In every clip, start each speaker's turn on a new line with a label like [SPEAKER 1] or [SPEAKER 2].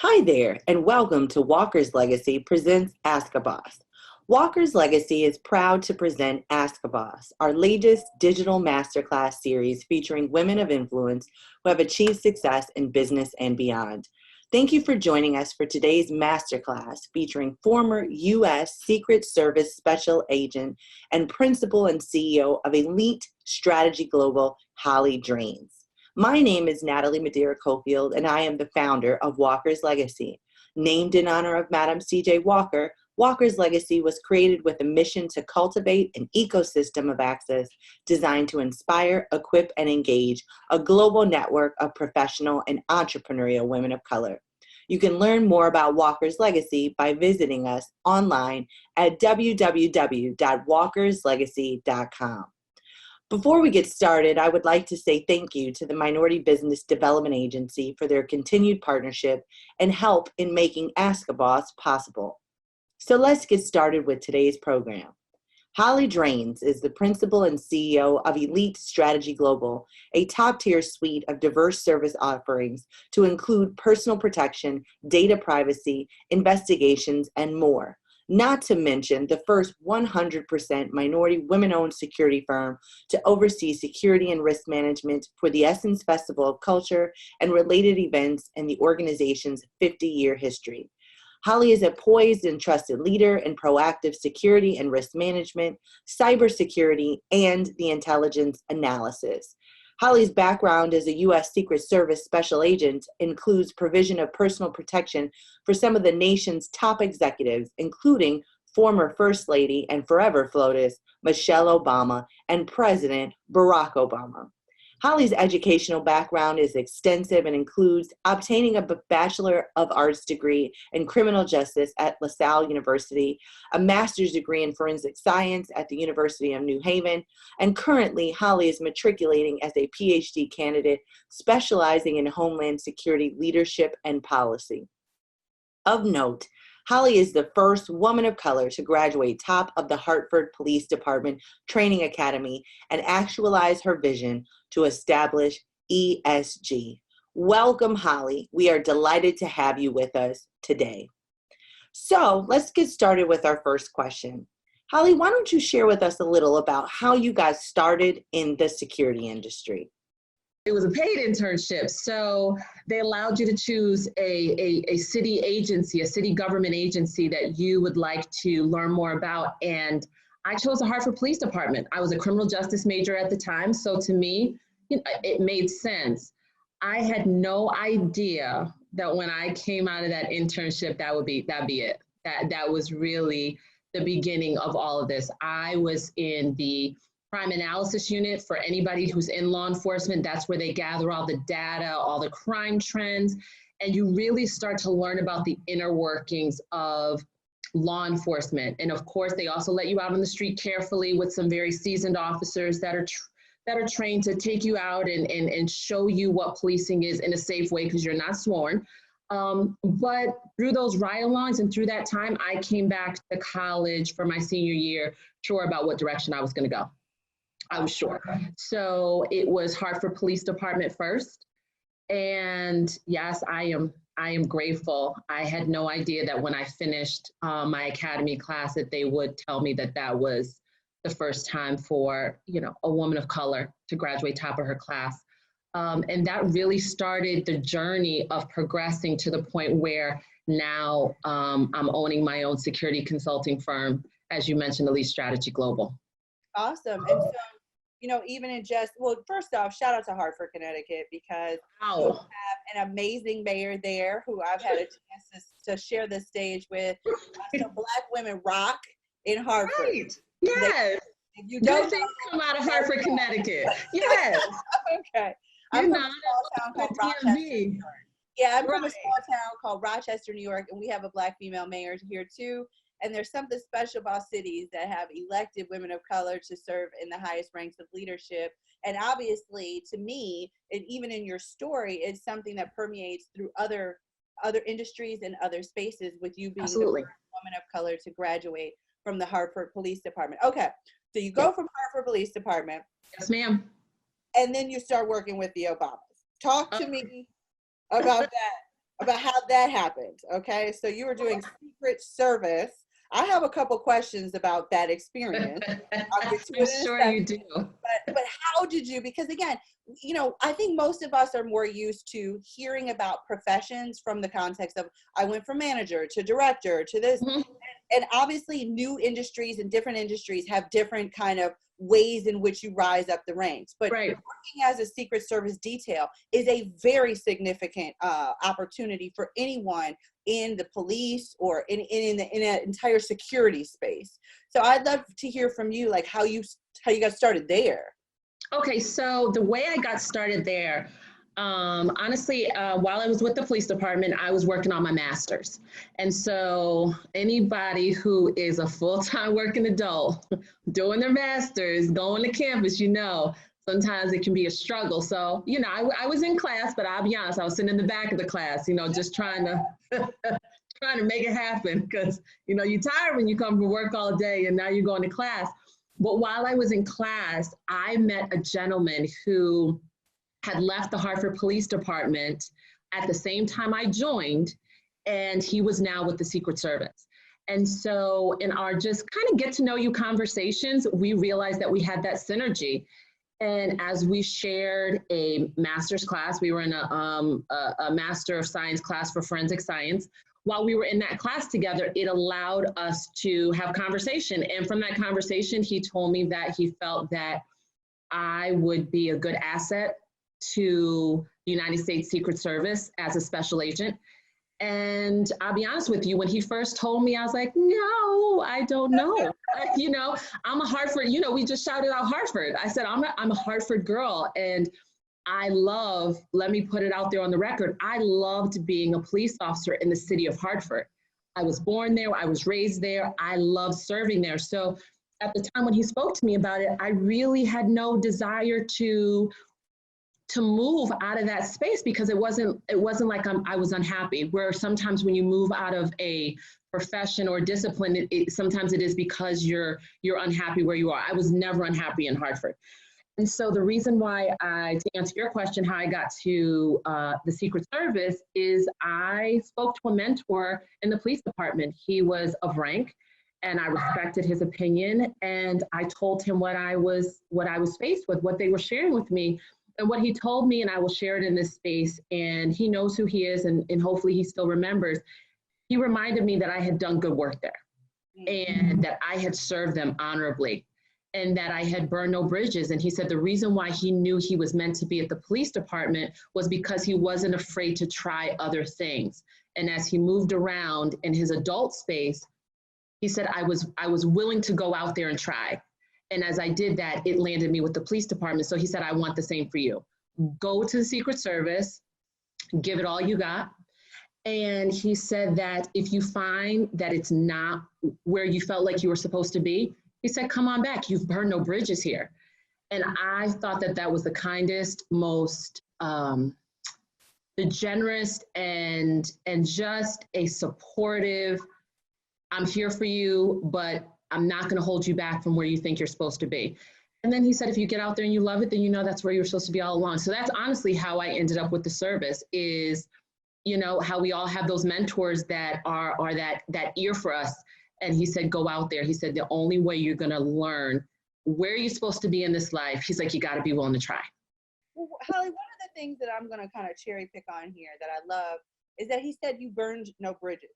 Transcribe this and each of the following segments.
[SPEAKER 1] Hi there, and welcome to Walker's Legacy presents Ask a Boss. Walker's Legacy is proud to present Ask a Boss, our latest digital masterclass series featuring women of influence who have achieved success in business and beyond. Thank you for joining us for today's masterclass featuring former U.S. Secret Service Special Agent and Principal and CEO of Elite Strategy Global, Holli Draines. My name is Natalie Madeira Cofield, and I am the founder of Walker's Legacy. Named in honor of Madam C.J. Walker, Walker's Legacy was created with a mission to cultivate an ecosystem of access designed to inspire, equip, and engage a global network of professional and entrepreneurial women of color. You can learn more about Walker's Legacy by visiting us online at www.walkerslegacy.com. Before we get started, I would like to say thank you to the Minority Business Development Agency for their continued partnership and help in making Ask a Boss possible. So let's get started with today's program. Holli Draines is the Principal and CEO of Elite Strategy Global, a top-tier suite of diverse service offerings to include personal protection, data privacy, investigations, and more. Not to mention the first 100% minority women-owned security firm to oversee security and risk management for the Essence Festival of Culture and related events in the organization's 50-year history. Holli is a poised and trusted leader in proactive security and risk management, cybersecurity, and the intelligence analysis. Holli's background as a U.S. Secret Service Special Agent includes provision of personal protection for some of the nation's top executives, including former First Lady and forever FLOTUS, Michelle Obama, and President Barack Obama. Holli's educational background is extensive and includes obtaining a Bachelor of Arts degree in criminal justice at LaSalle University, a master's degree in forensic science at the University of New Haven, and currently Holli is matriculating as a PhD candidate specializing in Homeland Security leadership and policy. Of note, Holli is the first woman of color to graduate top of the Hartford Police Department Training Academy and actualize her vision to establish ESG. Welcome, Holli. We are delighted to have you with us today. So let's get started with our first question. Holli, why don't you share with us a little about how you got started in the security industry?
[SPEAKER 2] It was a paid internship, so they allowed you to choose a city agency, a city government agency that you would like to learn more about. And I chose the Hartford Police Department. I was a criminal justice major at the time, so to me, it made sense. I had no idea that when I came out of that internship, that'd be it. That was really the beginning of all of this. I was in the crime analysis unit. For anybody who's in law enforcement, that's where they gather all the data, all the crime trends, and you really start to learn about the inner workings of law enforcement. And of course, they also let you out on the street carefully with some very seasoned officers that are trained to take you out and show you what policing is in a safe way because you're not sworn. But through those ride-alongs and through that time, I came back to college for my senior year, sure about what direction I was going to go. I was sure. So it was Hartford Police Department first. And yes, I am grateful. I had no idea that when I finished my academy class that they would tell me that that was the first time for, a woman of color to graduate top of her class. And that really started the journey of progressing to the point where now I'm owning my own security consulting firm, as you mentioned, Elite Strategy Global.
[SPEAKER 1] Awesome. And so, even in first off, shout out to Hartford, Connecticut, because you have an amazing mayor there who I've had a chance to share the stage with. So Black women rock in Hartford.
[SPEAKER 2] Right. Yes. If you don't, good things come out of Hartford, Connecticut. Yes.
[SPEAKER 1] Okay. I'm from a small town called Rochester, New York. Yeah, I'm from a small town called Rochester, New York, and we have a Black female mayor here too. And there's something special about cities that have elected women of color to serve in the highest ranks of leadership. And obviously, to me, and even in your story, it's something that permeates through other industries and other spaces, with you being
[SPEAKER 2] Absolutely
[SPEAKER 1] the first woman of color to graduate from the Hartford Police Department. Okay, so you go from Hartford Police Department.
[SPEAKER 2] Yes, ma'am.
[SPEAKER 1] And then you start working with the Obamas. Talk to me about that. about how that happened. Okay, so you were doing Secret Service. I have a couple questions about that experience. I'll get to
[SPEAKER 2] I'm
[SPEAKER 1] it in a
[SPEAKER 2] sure
[SPEAKER 1] second.
[SPEAKER 2] you do.
[SPEAKER 1] But how did you? Because again, I think most of us are more used to hearing about professions from the context of I went from manager to director to this,
[SPEAKER 2] Mhm.
[SPEAKER 1] and obviously new industries and different industries have different kind of ways in which you rise up the ranks. But
[SPEAKER 2] Right.
[SPEAKER 1] working as a Secret Service detail is a very significant opportunity for anyone in the police or in an entire security space. So I'd love to hear from you, like how you got started there.
[SPEAKER 2] Okay, so the way I got started there, honestly, while I was with the police department, I was working on my master's. And so anybody who is a full-time working adult doing their master's, going to campus, sometimes it can be a struggle. So, I was in class, but I'll be honest, I was sitting in the back of the class, just trying to trying to make it happen because, you're tired when you come from work all day and now you're going to class. But while I was in class, I met a gentleman who had left the Hartford Police Department at the same time I joined, and he was now with the Secret Service. And so in our just kind of get to know you conversations, we realized that we had that synergy. And as we shared a master's class, we were in a Master of Science class for forensic science. While we were in that class together, it allowed us to have conversation. And from that conversation, he told me that he felt that I would be a good asset to the United States Secret Service as a special agent. And I'll be honest with you, when he first told me, I was like, no, I don't know. I'm a Hartford, we just shouted out Hartford. I said, I'm a Hartford girl. And let me put it out there on the record, I loved being a police officer in the city of Hartford. I was born there, I was raised there, I loved serving there. So at the time when he spoke to me about it, I really had no desire to move out of that space because it wasn't like I was unhappy, where sometimes when you move out of a profession or discipline, sometimes it is because you're unhappy where you are. I was never unhappy in Hartford. And so the reason why to answer your question, how I got to the Secret Service is I spoke to a mentor in the police department. He was of rank and I respected his opinion. And I told him what I was faced with, what they were sharing with me and what he told me, and I will share it in this space. And he knows who he is and hopefully he still remembers. He reminded me that I had done good work there and that I had served them honorably, and that I had burned no bridges. And he said the reason why he knew he was meant to be at the police department was because he wasn't afraid to try other things. And as he moved around in his adult space, he said, I was willing to go out there and try. And as I did that, it landed me with the police department. So he said, I want the same for you. Go to the Secret Service, give it all you got. And he said that if you find that it's not where you felt like you were supposed to be, he said, come on back. You've burned no bridges here. And I thought that was the kindest, most the generous and just a supportive, I'm here for you, but I'm not going to hold you back from where you think you're supposed to be. And then he said, if you get out there and you love it, then that's where you're supposed to be all along. So that's honestly how I ended up with the service is, how we all have those mentors that are that ear for us. And he said, go out there. He said, the only way you're going to learn where you're supposed to be in this life, he's like, you got to be willing to try.
[SPEAKER 1] Well, Holly, one of the things that I'm going to kind of cherry pick on here that I love is that he said you burned no bridges.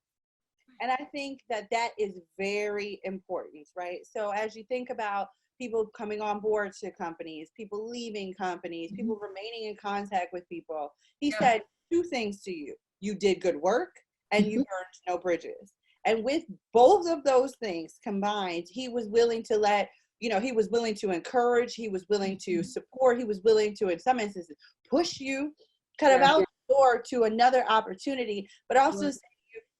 [SPEAKER 1] And I think that is very important, right? So as you think about people coming on board to companies, people leaving companies, people remaining in contact with people, he said two things to you. You did good work and you burned no bridges. And with both of those things combined, he was willing to he was willing to encourage, he was willing to support, he was willing to, in some instances, push you kind of out the door to another opportunity, but also say,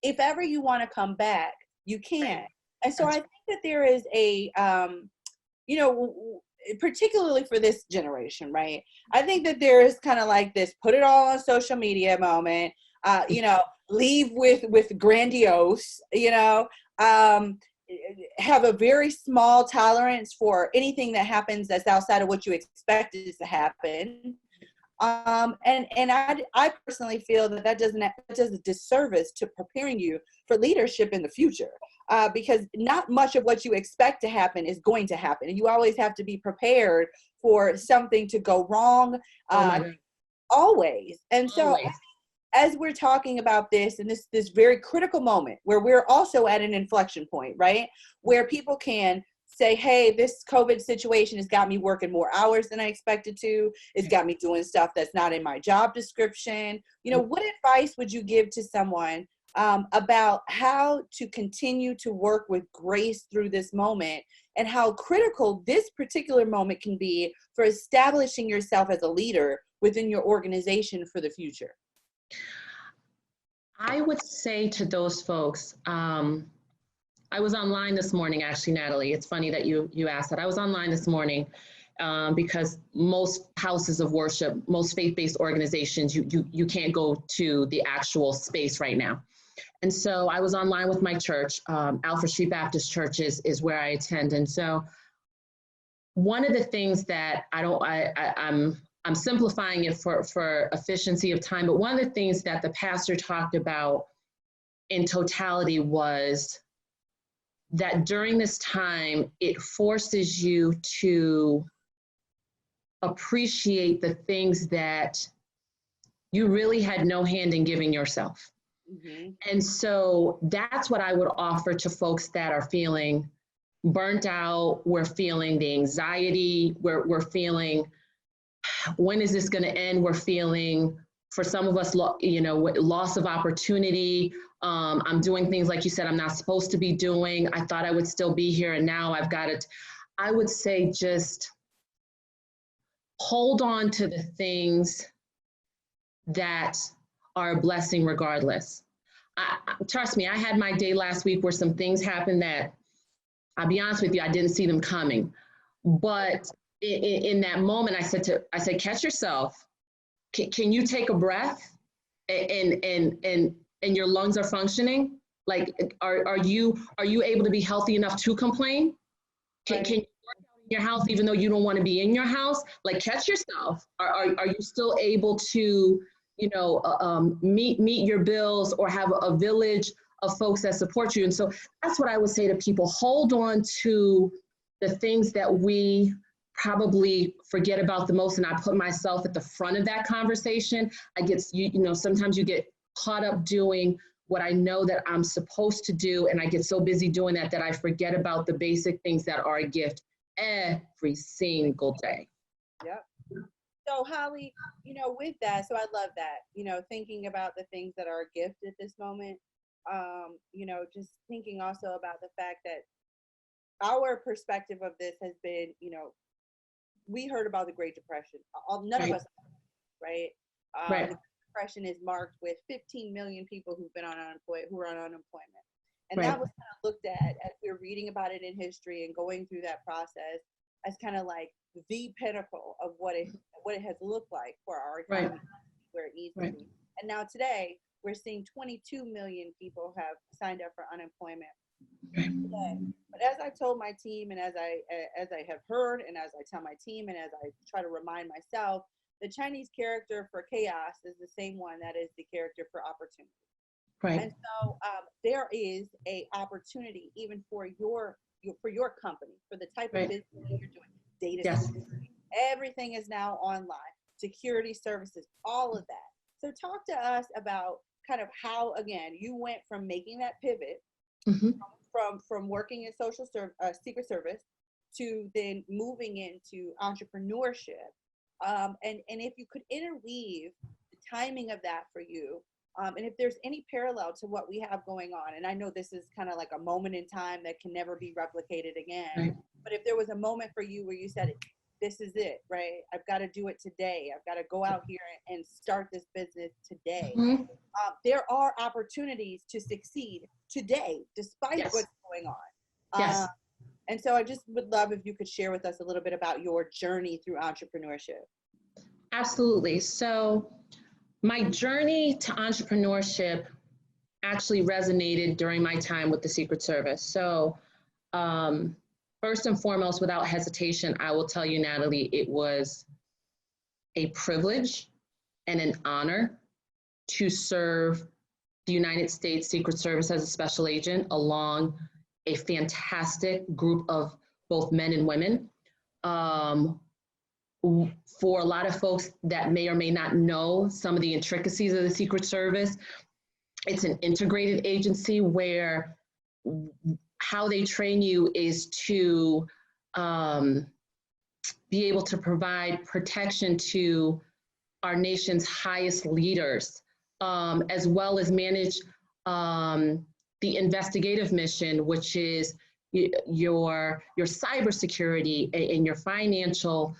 [SPEAKER 1] if ever you want to come back, you can. And so I think that there is a, particularly for this generation, right? I think that there is kind of like this, put it all on social media moment, leave with grandiose, have a very small tolerance for anything that happens that's outside of what you expected to happen. I personally feel that does a disservice to preparing you for leadership in the future, because not much of what you expect to happen is going to happen. You always have to be prepared for something to go wrong,
[SPEAKER 2] Oh my God.
[SPEAKER 1] always. And so
[SPEAKER 2] Always.
[SPEAKER 1] as we're talking about this and this very critical moment where we're also at an inflection point, right? Where people can say, hey, this COVID situation has got me working more hours than I expected to. It's got me doing stuff that's not in my job description. You know, what advice would you give to someone about how to continue to work with grace through this moment, and how critical this particular moment can be for establishing yourself as a leader within your organization for the future?
[SPEAKER 2] I would say to those folks, I was online this morning, actually, Natalie. It's funny that you asked that. I was online this morning because most houses of worship, most faith-based organizations, you can't go to the actual space right now. And so I was online with my church. Alfred Street Baptist Church is where I attend. And so one of the things that I'm simplifying it for efficiency of time, but one of the things that the pastor talked about in totality was that during this time, it forces you to appreciate the things that you really had no hand in giving yourself. Mm-hmm. And so that's what I would offer to folks that are feeling burnt out, we're feeling the anxiety, we're feeling, when is this going to end? We're feeling, for some of us, loss of opportunity. I'm doing things, like you said, I'm not supposed to be doing. I thought I would still be here, and now I've got it. I would say just hold on to the things that are a blessing regardless. Trust me, I had my day last week where some things happened that, I'll be honest with you, I didn't see them coming. But in that moment, I said, catch yourself. Can you take a breath and your lungs are functioning? Like, are you able to be healthy enough to complain? Can you work out in your house even though you don't want to be in your house? Like, catch yourself. Are you still able to, meet your bills or have a village of folks that support you? And so that's what I would say to people. Hold on to the things that we probably forget about the most. And I put myself at the front of that conversation. I get, sometimes you get caught up doing what I know that I'm supposed to do. And I get so busy doing that I forget about the basic things that are a gift every single day.
[SPEAKER 1] Yep. So Holli, with that, so I love that, thinking about the things that are a gift at this moment, just thinking also about the fact that our perspective of this has been, we heard about the Great Depression. None of us, right?
[SPEAKER 2] Right.
[SPEAKER 1] The Depression is marked with 15 million people who are on unemployment. And that was kind of looked at, as we were reading about it in history and going through that process, as kind of like the pinnacle of what it has looked like for our economy, where it needs to be. And now today, we're seeing 22 million people have signed up for unemployment today. But as I told my team, and as I have heard, and as I tell my team, and as I try to remind myself, the Chinese character for chaos is the same one that is the character for opportunity. Right. And so there is a opportunity even for your company, for the type of business that you're doing, data security. Everything is now online, security services, all of that. So talk to us about kind of how, again, you went from making that pivot from working in Secret Service to then moving into entrepreneurship. And if you could interweave the timing of that for you, and if there's any parallel to what we have going on, and I know this is kind of like a moment in time that can never be replicated again, but if there was a moment for you where you said, this is it, right? I've got to do it today. I've got to go out here and start this business today. There are opportunities to succeed today, despite what's going on. And so I just would love if you could share with us a little bit about your journey through entrepreneurship.
[SPEAKER 2] Absolutely. So my journey to entrepreneurship actually resonated during my time with the Secret Service. So first and foremost, without hesitation, I will tell you, Natalie, it was a privilege and an honor to serve the United States Secret Service as a special agent along a fantastic group of both men and women. For a lot of folks that may or may not know some of the intricacies of the Secret Service, it's an integrated agency where how they train you is to be able to provide protection to our nation's highest leaders, as well as manage the investigative mission, which is your cybersecurity and your financial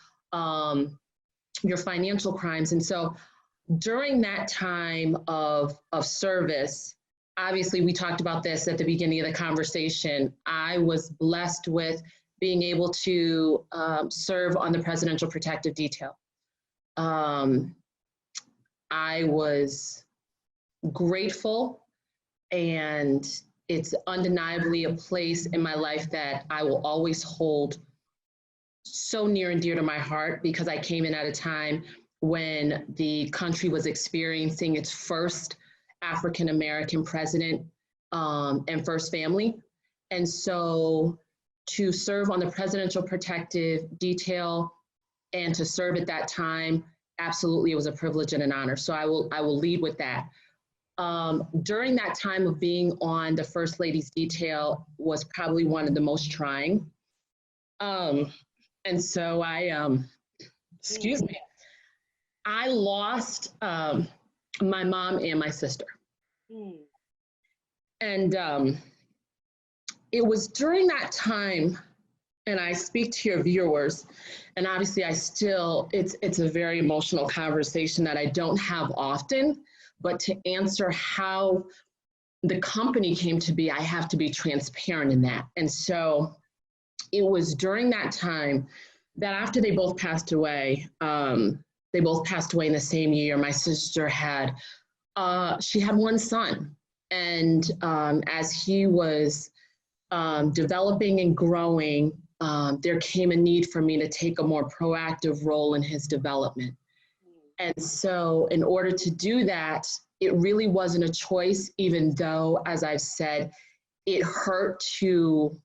[SPEAKER 2] crimes. And so during that time of service, obviously we talked about this at the beginning of the conversation, I was blessed with being able to serve on the Presidential Protective Detail. I was grateful, and it's undeniably a place in my life that I will always hold so near and dear to my heart, because I came in at a time when the country was experiencing its first African-American president and first family. And so to serve on the Presidential Protective Detail and to serve at that time, absolutely, it was a privilege and an honor. So I will lead with that. During that time of being on the First Lady's detail was probably one of the most trying. And so excuse me, I lost my mom and my sister. And it was during that time, and I speak to your viewers, and obviously it's a very emotional conversation that I don't have often, but to answer how the company came to be, I have to be transparent in that. And so it was during that time that after they both passed away in the same year. My sister she had one son. And as he was developing and growing, there came a need for me to take a more proactive role in his development. And so in order to do that, it really wasn't a choice, even though, as I've said, it hurt to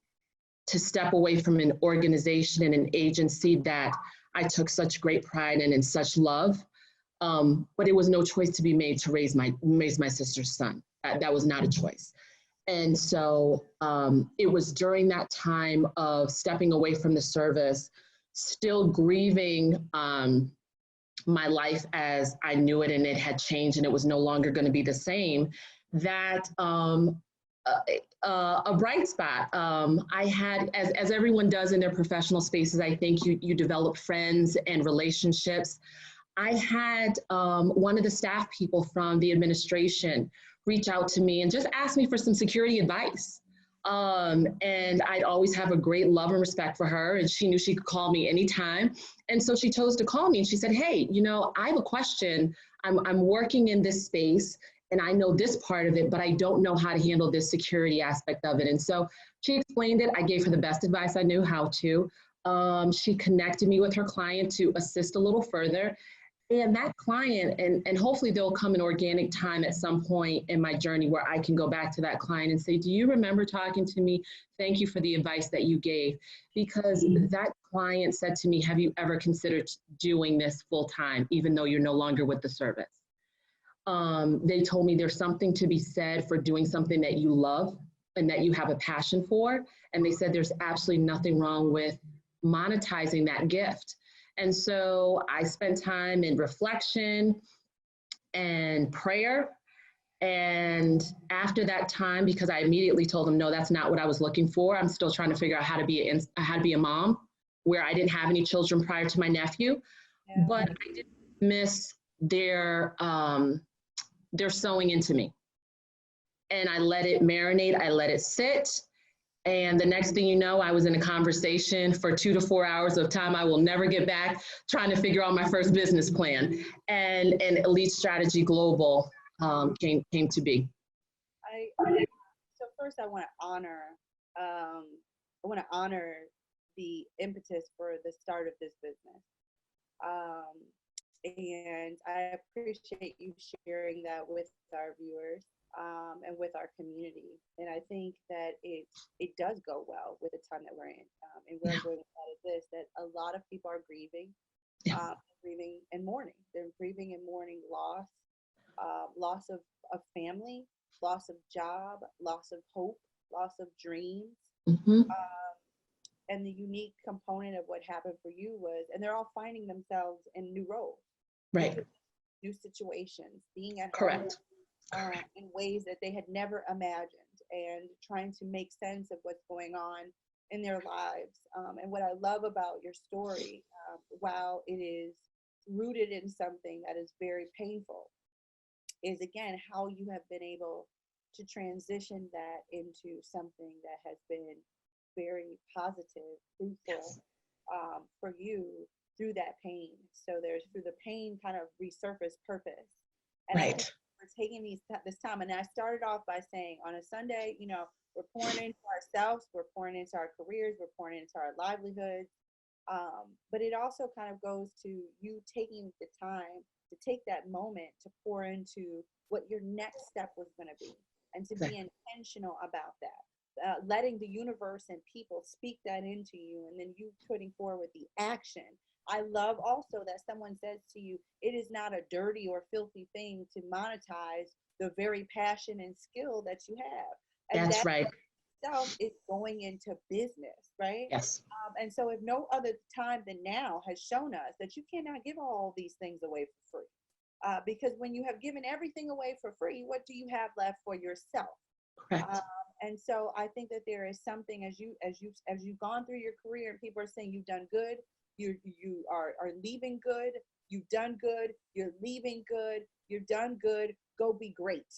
[SPEAKER 2] step away from an organization and an agency that I took such great pride in and such love. But it was no choice to be made to raise my sister's son. That was not a choice. And so it was during that time of stepping away from the service, still grieving my life as I knew it, and it had changed and it was no longer going to be the same, that a bright spot. I had, as everyone does in their professional spaces, I think you develop friends and relationships. I had one of the staff people from the administration reach out to me and just ask me for some security advice. And I'd always have a great love and respect for her, and she knew she could call me anytime. And so she chose to call me, and she said, hey, I have a question. I'm working in this space, and I know this part of it, but I don't know how to handle this security aspect of it. And so she explained it. I gave her the best advice I knew how to. She connected me with her client to assist a little further. And that client, and hopefully there'll come an organic time at some point in my journey where I can go back to that client and say, do you remember talking to me? Thank you for the advice that you gave. Because that client said to me, have you ever considered doing this full time, even though you're no longer with the service? They told me there's something to be said for doing something that you love and that you have a passion for. And they said there's absolutely nothing wrong with monetizing that gift. And so I spent time in reflection and prayer. And after that time, because I immediately told them, no, that's not what I was looking for. I'm still trying to figure out how to be a mom, where I didn't have any children prior to my nephew. Yeah. But I didn't miss their sewing into me. And I let it marinate, I let it sit. And the next thing you know, I was in a conversation for 2 to 4 hours of time I will never get back, trying to figure out my first business plan. And Elite Strategy Global came to be.
[SPEAKER 3] So first I want to honor the impetus for the start of this business. And I appreciate you sharing that with our viewers, and with our community. And I think that it does go well with the time that we're in. And where I'm going with that is this, that a lot of people are grieving, grieving and mourning. They're grieving and mourning loss, loss of family, loss of job, loss of hope, loss of dreams. And the unique component of what happened for you was, and they're all finding themselves in new roles,
[SPEAKER 2] Right.
[SPEAKER 3] new situations, being at
[SPEAKER 2] Correct.
[SPEAKER 3] home, in ways that they had never imagined, and trying to make sense of what's going on in their lives. And what I love about your story, while it is rooted in something that is very painful, is again how you have been able to transition that into something that has been very positive, fruitful, for you through that pain. So there's, through the pain, kind of resurface purpose. And I think we're taking this time, and I started off by saying on a Sunday, you know, we're pouring into ourselves, we're pouring into our careers, we're pouring into our livelihoods. But it also kind of goes to you taking the time to take that moment to pour into what your next step was going to be, and to be intentional about that. Letting the universe and people speak that into you, and then you putting forward the action. I love also that someone says to you, it is not a dirty or filthy thing to monetize the very passion and skill that you have. And
[SPEAKER 2] That's right.
[SPEAKER 3] Itself is going into business, right?
[SPEAKER 2] Yes.
[SPEAKER 3] And so if no other time than now has shown us that you cannot give all these things away for free. Because when you have given everything away for free, what do you have left for yourself?
[SPEAKER 2] Correct.
[SPEAKER 3] And so I think that there is something, as you've gone through your career, and people are saying you've done good, you are leaving good, you've done good, you're leaving good, you're done good, go be great.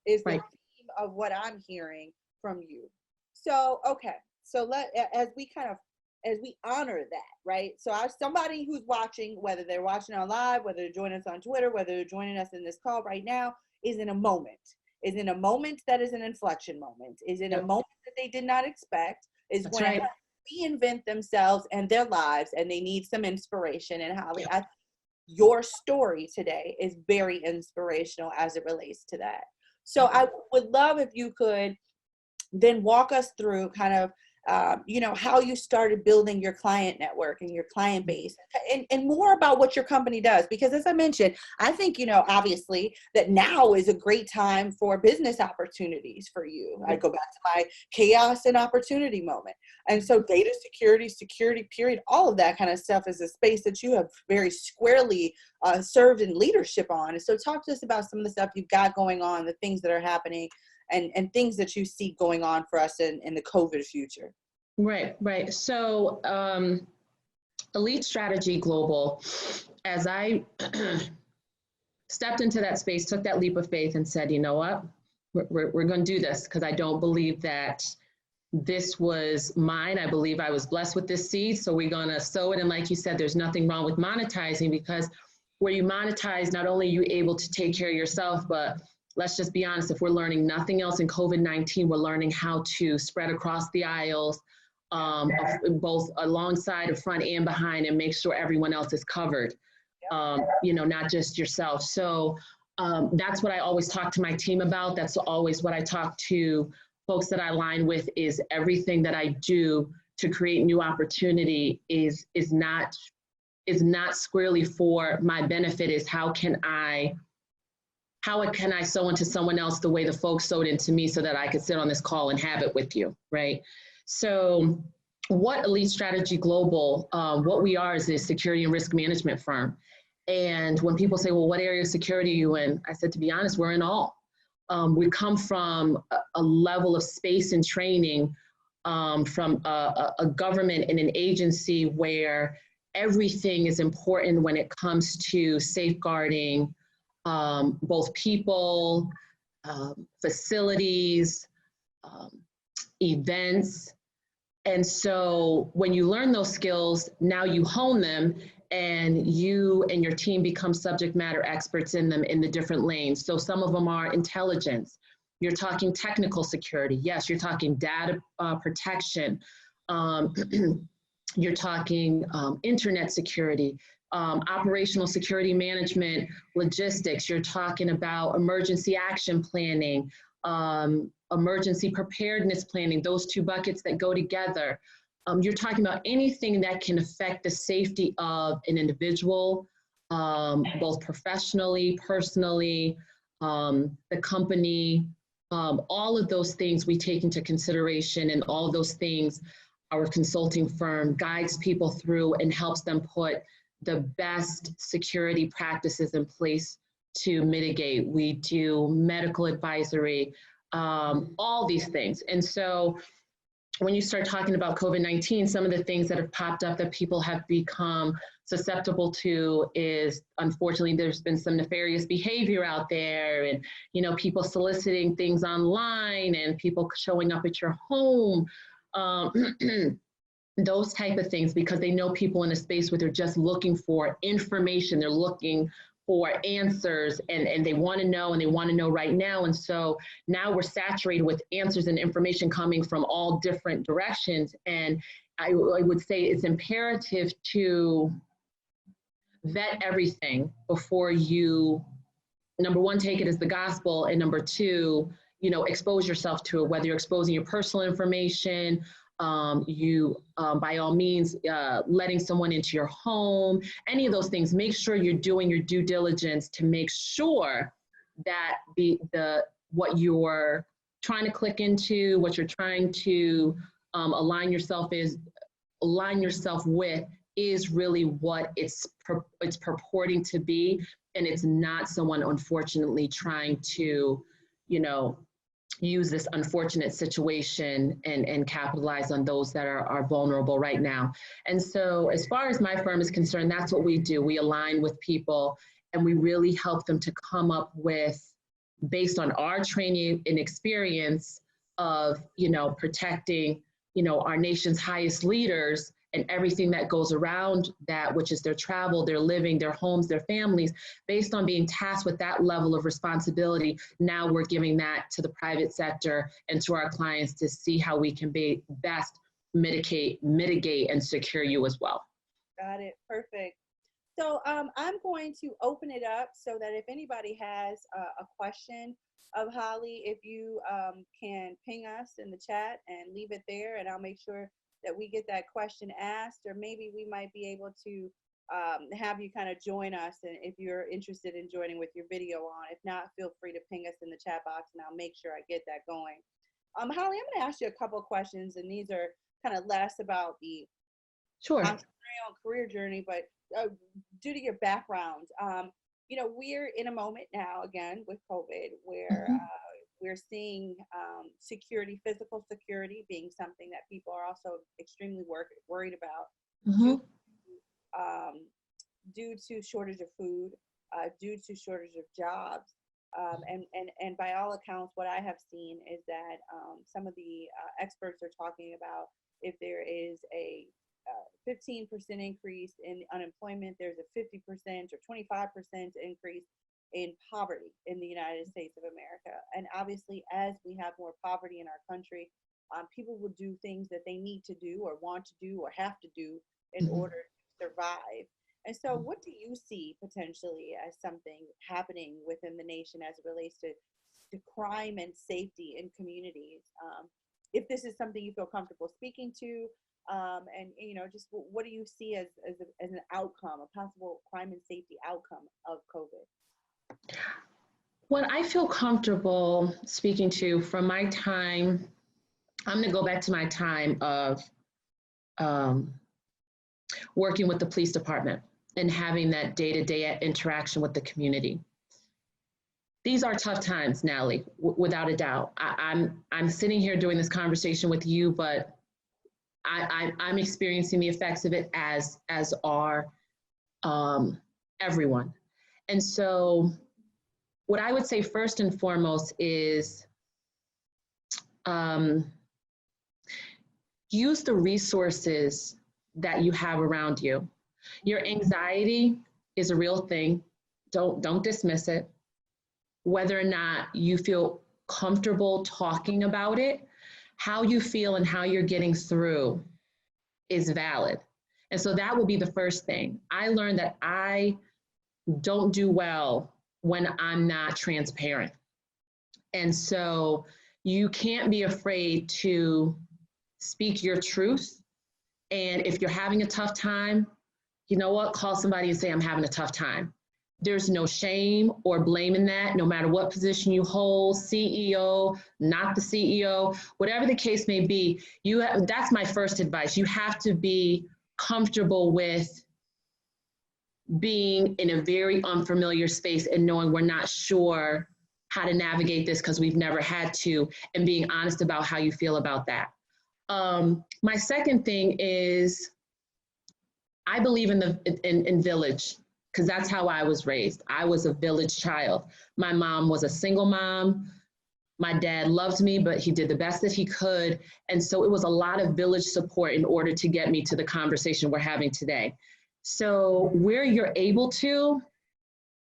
[SPEAKER 3] Is the theme of what I'm hearing from you. So okay, so as we honor that, right? So somebody who's watching, whether they're watching on live, whether they're joining us on Twitter, whether they're joining us in this call right now, is in a moment that is an inflection moment, is in a moment that they did not expect, is going to reinvent themselves and their lives, and they need some inspiration. And Holli, I think your story today is very inspirational as it relates to that. So I would love if you could then walk us through kind of how you started building your client network and your client base, and more about what your company does. Because as I mentioned, I think, obviously that now is a great time for business opportunities for you. I go back to my chaos and opportunity moment. And so data security period, all of that kind of stuff is a space that you have very squarely served in leadership on. And so talk to us about some of the stuff you've got going on, the things that are happening, and things that you see going on for us in the COVID future.
[SPEAKER 2] Right. So Elite Strategy Global, as I stepped into that space, took that leap of faith and said, you know what, we're going to do this, because I don't believe that this was mine. I believe I was blessed with this seed. So we're going to sow it. And like you said, there's nothing wrong with monetizing, because where you monetize, not only are you able to take care of yourself, but let's just be honest, if we're learning nothing else in COVID-19, we're learning how to spread across the aisles, both alongside of front and behind, and make sure everyone else is covered, not just yourself. So that's what I always talk to my team about. That's always what I talk to folks that I align with, is everything that I do to create new opportunity is not squarely for my benefit. Is how can I sow into someone else the way the folks sowed into me, so that I could sit on this call and have it with you, right? So what Elite Strategy Global, what we are is a security and risk management firm. And when people say, well, what area of security are you in? I said, to be honest, we're in all. We come from a level of space and training from a government and an agency where everything is important when it comes to safeguarding both people, facilities, events. And so when you learn those skills, now you hone them, and you and your team become subject matter experts in them in the different lanes. So some of them are intelligence. You're talking technical security. Yes, you're talking data protection. You're talking internet security, operational security management, logistics. You're talking about emergency action planning, emergency preparedness planning, those two buckets that go together. You're talking about anything that can affect the safety of an individual, both professionally, personally, the company, all of those things we take into consideration, and all of those things our consulting firm guides people through and helps them put the best security practices in place to mitigate. We do medical advisory, all these things. And so when you start talking about COVID-19, some of the things that have popped up that people have become susceptible to is, unfortunately, there's been some nefarious behavior out there, and people soliciting things online and people showing up at your home, those type of things, because they know people in a space where they're just looking for information, they're looking for answers, and they want to know, and they want to know right now. And so now we're saturated with answers and information coming from all different directions. And I would say it's imperative to vet everything before you, number one, take it as the gospel, and number two, expose yourself to it, whether you're exposing your personal information, by all means, letting someone into your home, any of those things. Make sure you're doing your due diligence to make sure that what you're trying to click into, what you're trying to align yourself with is really what it's purporting to be, and it's not someone unfortunately trying to, use this unfortunate situation and capitalize on those that are vulnerable right now. And so as far as my firm is concerned, that's what we do. We align with people, and we really help them to come up with, based on our training and experience of, protecting, our nation's highest leaders and everything that goes around that, which is their travel, their living, their homes, their families. Based on being tasked with that level of responsibility, now we're giving that to the private sector and to our clients to see how we can be best mitigate and secure you as well.
[SPEAKER 3] Got it. Perfect. So I'm going to open it up so that if anybody has a question of Holli, if you can ping us in the chat and leave it there, and I'll make sure that we get that question asked, or maybe we might be able to have you kind of join us, and if you're interested in joining with your video on. If not, feel free to ping us in the chat box, and I'll make sure I get that going. Holli, I'm going to ask you a couple of questions, and these are kind of less about the entrepreneurial career journey, but due to your background, we're in a moment now, again, with COVID, where we're seeing security, physical security, being something that people are also extremely worried about due to shortage of food, due to shortage of jobs. And by all accounts, what I have seen is that some of the experts are talking about, if there is a 15% increase in unemployment, there's a 50% or 25% increase in poverty in the United States of America. And obviously, as we have more poverty in our country, people will do things that they need to do or want to do or have to do in order to survive. And so what do you see potentially as something happening within the nation as it relates to crime and safety in communities? If this is something you feel comfortable speaking to, and just what do you see as an outcome, a possible crime and safety outcome of COVID?
[SPEAKER 2] What I feel comfortable speaking to from my time, I'm going to go back to my time of working with the police department and having that day-to-day interaction with the community. These are tough times, Natalie, without a doubt. I'm sitting here doing this conversation with you, but I'm experiencing the effects of it as are everyone. And so what I would say first and foremost is use the resources that you have around you. Your anxiety is a real thing. Don't dismiss it. Whether or not you feel comfortable talking about it, how you feel and how you're getting through is valid. And so that will be the first thing. I learned that I don't do well when I'm not transparent. And so you can't be afraid to speak your truth. And if you're having a tough time, you know what? Call somebody and say, I'm having a tough time. There's no shame or blame in that, no matter what position you hold, CEO, not the CEO, whatever the case may be. That's my first advice. You have to be comfortable with being in a very unfamiliar space and knowing we're not sure how to navigate this because we've never had to, and being honest about how you feel about that. My second thing is, I believe in village, because that's how I was raised. I was a village child. My mom was a single mom. My dad loved me, but he did the best that he could. And so it was a lot of village support in order to get me to the conversation we're having today. So where you're able to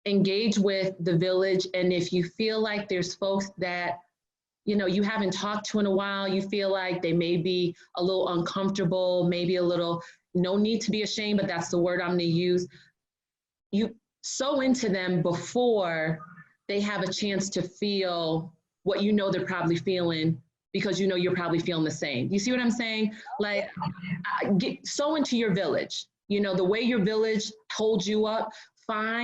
[SPEAKER 2] engage with the village, and if you feel like there's folks that you haven't talked to in a while, you feel like they may be a little uncomfortable, maybe a little, no need to be ashamed, but that's the word I'm gonna use. You sow into them before they have a chance to feel what they're probably feeling, because you're probably feeling the same. You see what I'm saying? Like, sow into your village. The way your village holds you up,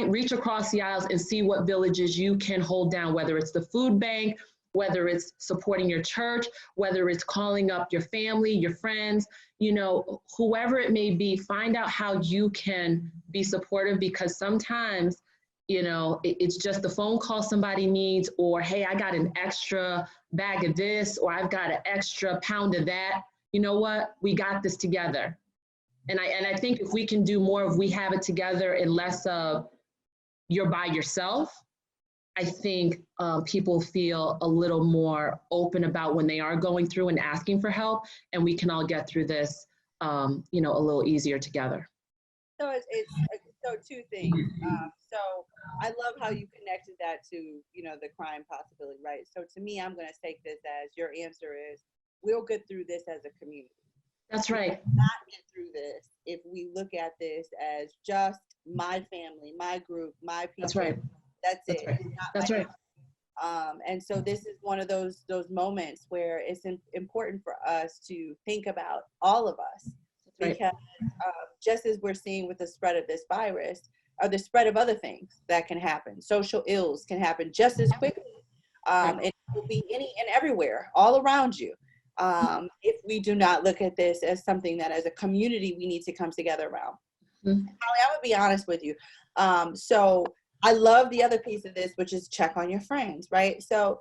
[SPEAKER 2] reach across the aisles and see what villages you can hold down, whether it's the food bank, whether it's supporting your church, whether it's calling up your family, your friends, whoever it may be. Find out how you can be supportive, because sometimes, it's just the phone call somebody needs, or, hey, I got an extra bag of this, or I've got an extra pound of that. You know what? We got this together. And I think if we can do more of we have it together and less of you're by yourself, I think people feel a little more open about when they are going through and asking for help, and we can all get through this, a little easier together.
[SPEAKER 3] So it's so two things. So I love how you connected that to, the crime possibility, right? So to me, I'm going to take this as your answer is, we'll get through this as a community.
[SPEAKER 2] That's right.
[SPEAKER 3] We will not get through this if we look at this as just my family, my group, my people.
[SPEAKER 2] That's right.
[SPEAKER 3] That's
[SPEAKER 2] it.
[SPEAKER 3] Right.
[SPEAKER 2] That's right.
[SPEAKER 3] And so this is one of those moments where it's important for us to think about all of us, because just as we're seeing with the spread of this virus, or the spread of other things that can happen, social ills can happen just as quickly. It will be any and everywhere, all around you. If we do not look at this as something that as a community we need to come together around. Holli, I would be honest with you. So I love the other piece of this, which is check on your friends, right? So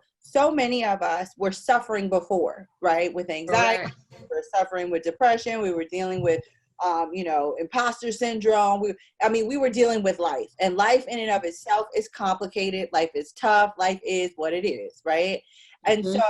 [SPEAKER 3] many of us were suffering before, right? With anxiety, we were suffering with depression, we were dealing with, imposter syndrome. We were dealing with life, and life in and of itself is complicated. Life is tough. Life is what it is, right? And so,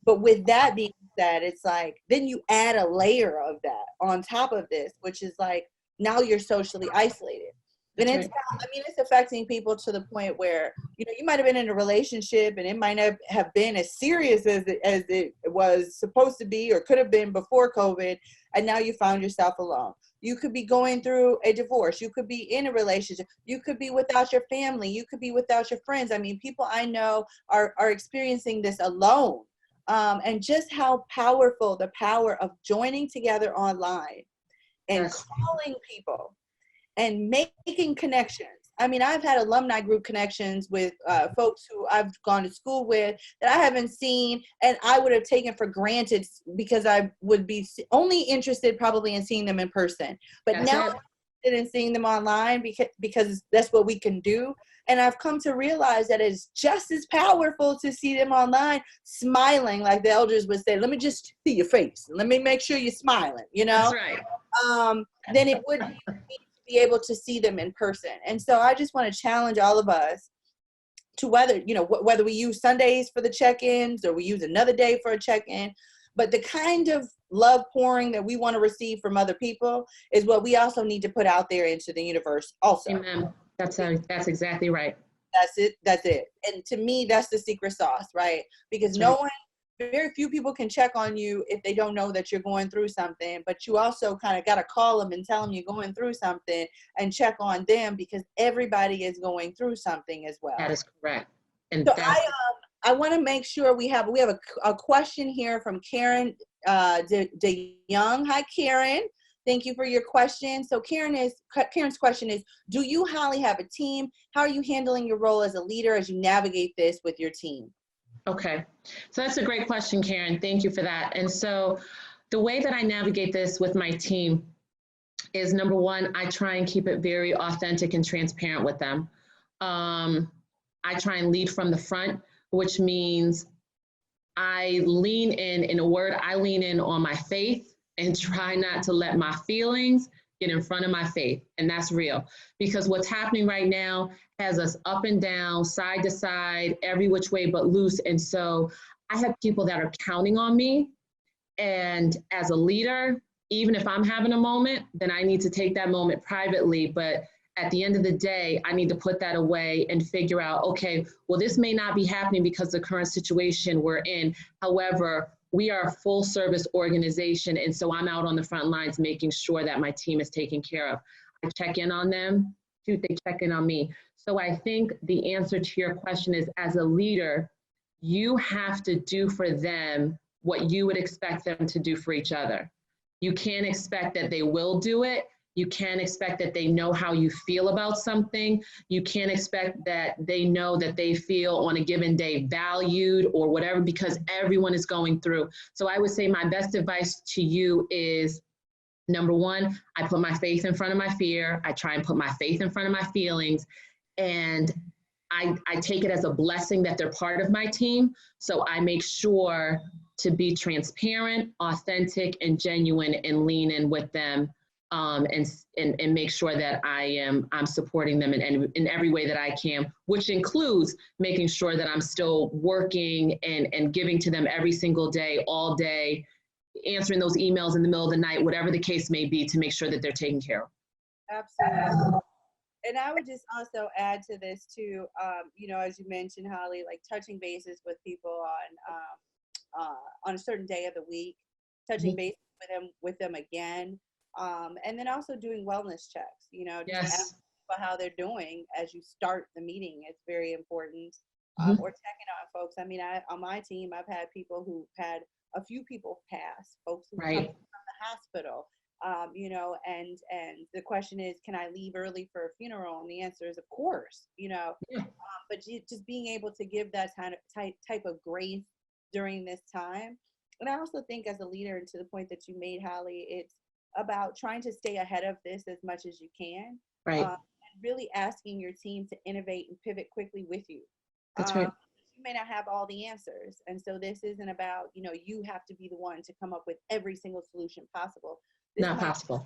[SPEAKER 3] but with that being said, it's like, then you add a layer of that on top of this, which is like, now you're socially isolated. And it's affecting people to the point where, you might have been in a relationship and it might not have been as serious as it was supposed to be or could have been before COVID. And now you found yourself alone. You could be going through a divorce. You could be in a relationship. You could be without your family. You could be without your friends. People I know are experiencing this alone. And just how powerful the power of joining together online and calling people and making connections. I've had alumni group connections with folks who I've gone to school with that I haven't seen, and I would have taken for granted because I would be only interested probably in seeing them in person. But now I'm interested in seeing them online because that's what we can do. And I've come to realize that it's just as powerful to see them online smiling, like the elders would say, let me just see your face. Let me make sure you're smiling,
[SPEAKER 2] That's right.
[SPEAKER 3] Then it would be able to see them in person. And so I just want to challenge all of us to whether we use Sundays for the check-ins or we use another day for a check-in, but the kind of love pouring that we want to receive from other people is what we also need to put out there into the universe also.
[SPEAKER 2] Amen. That's exactly right.
[SPEAKER 3] That's it. And to me, that's the secret sauce, right? Because very few people can check on you if they don't know that you're going through something, but you also kind of got to call them and tell them you're going through something and check on them, because everybody is going through something as well.
[SPEAKER 2] That is correct. And
[SPEAKER 3] So
[SPEAKER 2] that's
[SPEAKER 3] I want to make sure we have a question here from Karen DeYoung. Hi, Karen. Thank you for your question. So Karen's question is, do you, Holly, have a team? How are you handling your role as a leader as you navigate this with your team?
[SPEAKER 2] okay. So that's a great question, Karen. Thank you for that. And so the way that I navigate this with my team is, number one, I try and keep it very authentic and transparent with them. I try and lead from the front, which means I lean in a word, I lean in on my faith and try not to let my feelings get in front of my faith. And that's real, because what's happening right now has us up and down, side to side, every which way but loose. And so I have people that are counting on me. And as a leader, even if I'm having a moment, then I need to take that moment privately. But at the end of the day, I need to put that away and figure out, okay, well, this may not be happening because of the current situation we're in. However, we are a full service organization. And so I'm out on the front lines making sure that my team is taken care of. I check in on them, too, they check in on me. So I think the answer to your question is, as a leader, you have to do for them what you would expect them to do for each other. You can't expect that they will do it. You can't expect that they know how you feel about something. You can't expect that they know that they feel on a given day valued or whatever, because everyone is going through. So I would say my best advice to you is, number one, I put my faith in front of my fear. I try and put my faith in front of my feelings. And I take it as a blessing that they're part of my team. So I make sure to be transparent, authentic, and genuine, and lean in with them, and make sure that I'm supporting them in every way that I can, which includes making sure that I'm still working and giving to them every single day, all day, answering those emails in the middle of the night, whatever the case may be, to make sure that they're taken care of.
[SPEAKER 3] Absolutely. And I would just also add to this too, as you mentioned, Holly, like touching bases with people on a certain day of the week, touching base with them again, and then also doing wellness checks. Just
[SPEAKER 2] Yes.
[SPEAKER 3] ask about how they're doing as you start the meeting. It's very important. Or checking on folks. I mean, on my team, I've had people who had a few people pass, folks who come from the hospital. And the question is, can I leave early for a funeral? And the answer is, of course, but just being able to give that type of grace during this time. And I also think, as a leader, and to the point that you made, Holly, it's about trying to stay ahead of this as much as you can.
[SPEAKER 2] Right.
[SPEAKER 3] And really asking your team to innovate and pivot quickly with you.
[SPEAKER 2] That's right.
[SPEAKER 3] You may not have all the answers. And so this isn't about, you have to be the one to come up with every single solution possible.
[SPEAKER 2] Not possible.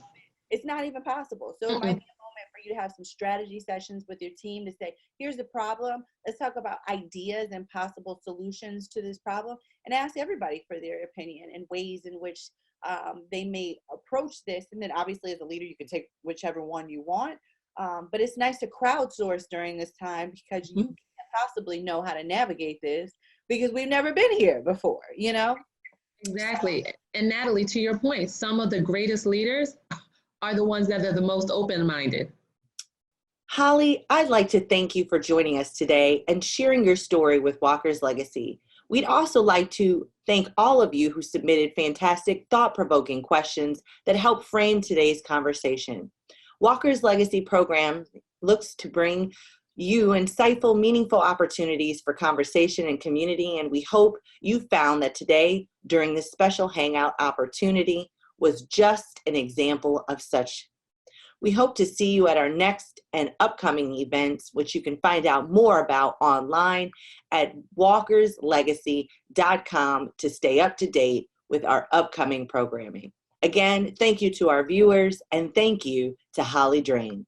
[SPEAKER 3] It's not even possible. So it might be a moment for you to have some strategy sessions with your team to say, here's the problem. Let's talk about ideas and possible solutions to this problem, and ask everybody for their opinion and ways in which they may approach this. And then obviously, as a leader, you can take whichever one you want. But it's nice to crowdsource during this time, because you can't possibly know how to navigate this, because we've never been here before,
[SPEAKER 2] Exactly. And Natalie, to your point, some of the greatest leaders are the ones that are the most open-minded.
[SPEAKER 1] Holly, I'd like to thank you for joining us today and sharing your story with Walker's Legacy. We'd also like to thank all of you who submitted fantastic, thought-provoking questions that helped frame today's conversation. Walker's Legacy program looks to bring you insightful, meaningful opportunities for conversation and community, and we hope you found that today, during this special Hangout opportunity, was just an example of such. We hope to see you at our next and upcoming events, which you can find out more about online at walkerslegacy.com to stay up to date with our upcoming programming. Again, thank you to our viewers, and thank you to Holli Draines.